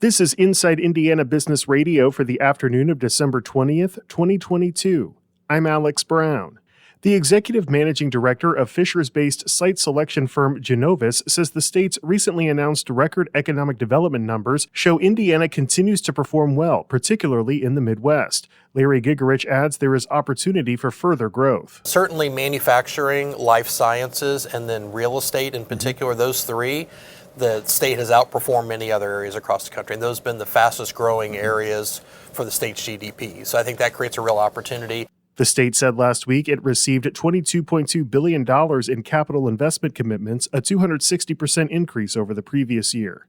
This is Inside Indiana Business Radio for the afternoon of December 20th, 2022. I'm Alex Brown. The executive managing director of Fishers-based site selection firm Genovis says the state's recently announced record economic development numbers show Indiana continues to perform well, particularly in the Midwest. Larry Gigerich adds there is opportunity for further growth. Certainly manufacturing, life sciences, and then real estate in particular, those three, the state has outperformed many other areas across the country, and those have been the fastest growing areas for the state's GDP. So I think that creates a real opportunity. The state said last week it received $22.2 billion in capital investment commitments, a 260% increase over the previous year.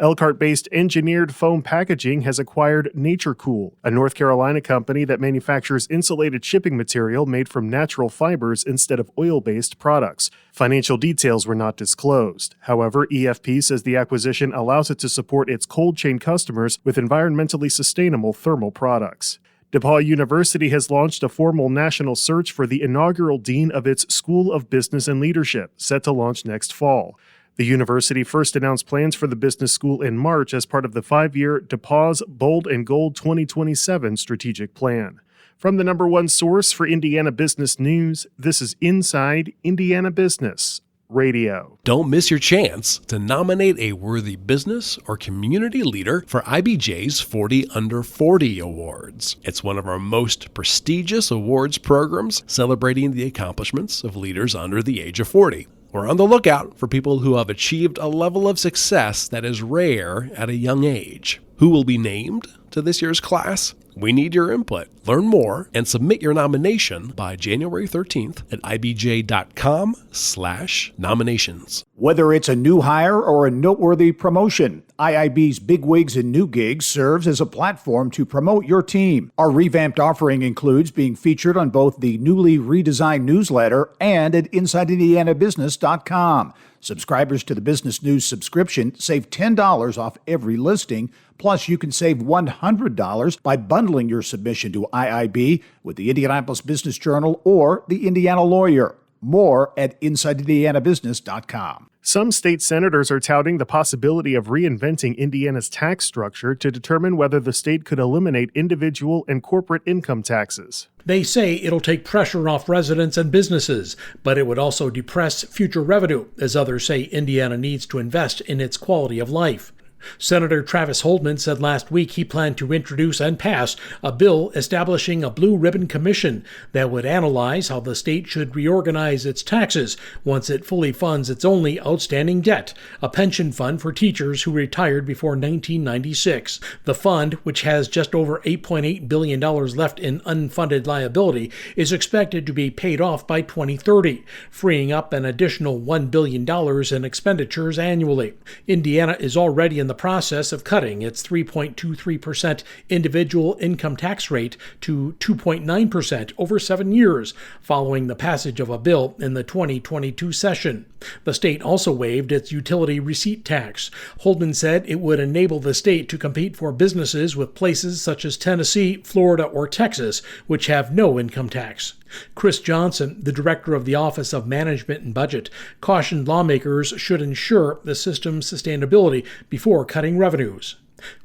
Elkhart-based Engineered Foam Packaging has acquired NatureCool, a North Carolina company that manufactures insulated shipping material made from natural fibers instead of oil-based products. Financial details were not disclosed. However, EFP says the acquisition allows it to support its cold chain customers with environmentally sustainable thermal products. DePaul University has launched a formal national search for the inaugural dean of its School of Business and Leadership, set to launch next fall. The university first announced plans for the business school in March as part of the 5-year DePauw's Bold and Gold 2027 strategic plan. From the number one source for Indiana business news, this is Inside Indiana Business Radio. Don't miss your chance to nominate a worthy business or community leader for IBJ's 40 Under 40 Awards. It's one of our most prestigious awards programs celebrating the accomplishments of leaders under the age of 40. We're on the lookout for people who have achieved a level of success that is rare at a young age. Who will be named to this year's class? We need your input. Learn more and submit your nomination by January 13th at ibj.com/nominations. Whether it's a new hire or a noteworthy promotion, IIB's Big Wigs and New Gigs serves as a platform to promote your team. Our revamped offering includes being featured on both the newly redesigned newsletter and at InsideIndianaBusiness.com. Subscribers to the Business News subscription save $10 off every listing. Plus, you can save $100 by bundling your submission to IIB with the Indianapolis Business Journal or the Indiana Lawyer. More at InsideIndianaBusiness.com. Some state senators are touting the possibility of reinventing Indiana's tax structure to determine whether the state could eliminate individual and corporate income taxes. They say it'll take pressure off residents and businesses, but it would also depress future revenue, as others say Indiana needs to invest in its quality of life. Senator Travis Holdman said last week he planned to introduce and pass a bill establishing a blue ribbon commission that would analyze how the state should reorganize its taxes once it fully funds its only outstanding debt, a pension fund for teachers who retired before 1996. The fund, which has just over $8.8 billion left in unfunded liability, is expected to be paid off by 2030, freeing up an additional $1 billion in expenditures annually. Indiana is already in the process of cutting its 3.23% individual income tax rate to 2.9% over 7 years, following the passage of a bill in the 2022 session. The state also waived its utility receipt tax. Holdman said it would enable the state to compete for businesses with places such as Tennessee, Florida, or Texas, which have no income tax. Chris Johnson, the director of the Office of Management and Budget, cautioned lawmakers should ensure the system's sustainability before cutting revenues.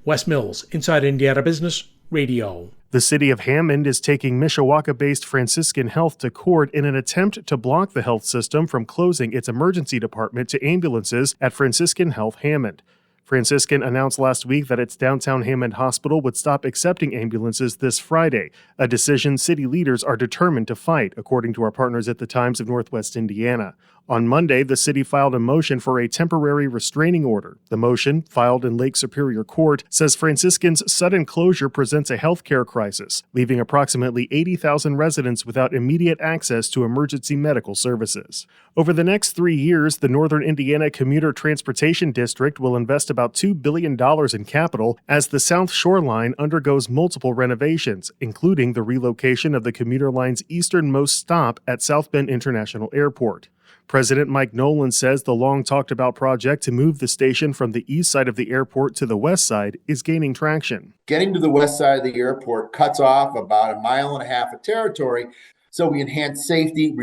Wes Mills, Inside Indiana Business Radio. The city of Hammond is taking Mishawaka-based Franciscan Health to court in an attempt to block the health system from closing its emergency department to ambulances at Franciscan Health Hammond. Franciscan announced last week that its downtown Hammond Hospital would stop accepting ambulances this Friday, a decision city leaders are determined to fight, according to our partners at the Times of Northwest Indiana. On Monday, the city filed a motion for a temporary restraining order. The motion, filed in Lake Superior Court, says Franciscan's sudden closure presents a healthcare crisis, leaving approximately 80,000 residents without immediate access to emergency medical services. Over the next 3 years, the Northern Indiana Commuter Transportation District will invest about $2 billion in capital as the South Shore Line undergoes multiple renovations, including the relocation of the commuter line's easternmost stop at South Bend International Airport. President Mike Nolan says the long-talked-about project to move the station from the east side of the airport to the west side is gaining traction. Getting to the west side of the airport cuts off about 1.5 miles of territory, so we enhance safety,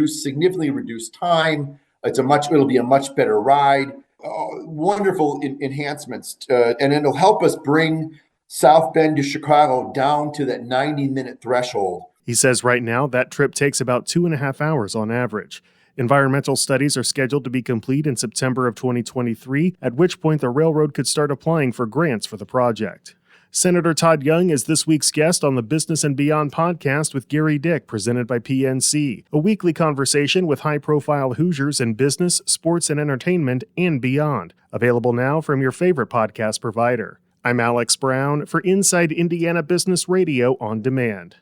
significantly reduce time. It'll be a much better ride. wonderful enhancements, and it'll help us bring South Bend to Chicago down to that 90-minute threshold. He says right now that trip takes about 2.5 hours on average. Environmental studies are scheduled to be complete in September of 2023, at which point the railroad could start applying for grants for the project. Senator Todd Young is this week's guest on the Business and Beyond podcast with Gary Dick, presented by PNC, a weekly conversation with high-profile Hoosiers in business, sports, and entertainment, and beyond. Available now from your favorite podcast provider. I'm Alex Brown for Inside Indiana Business Radio on Demand.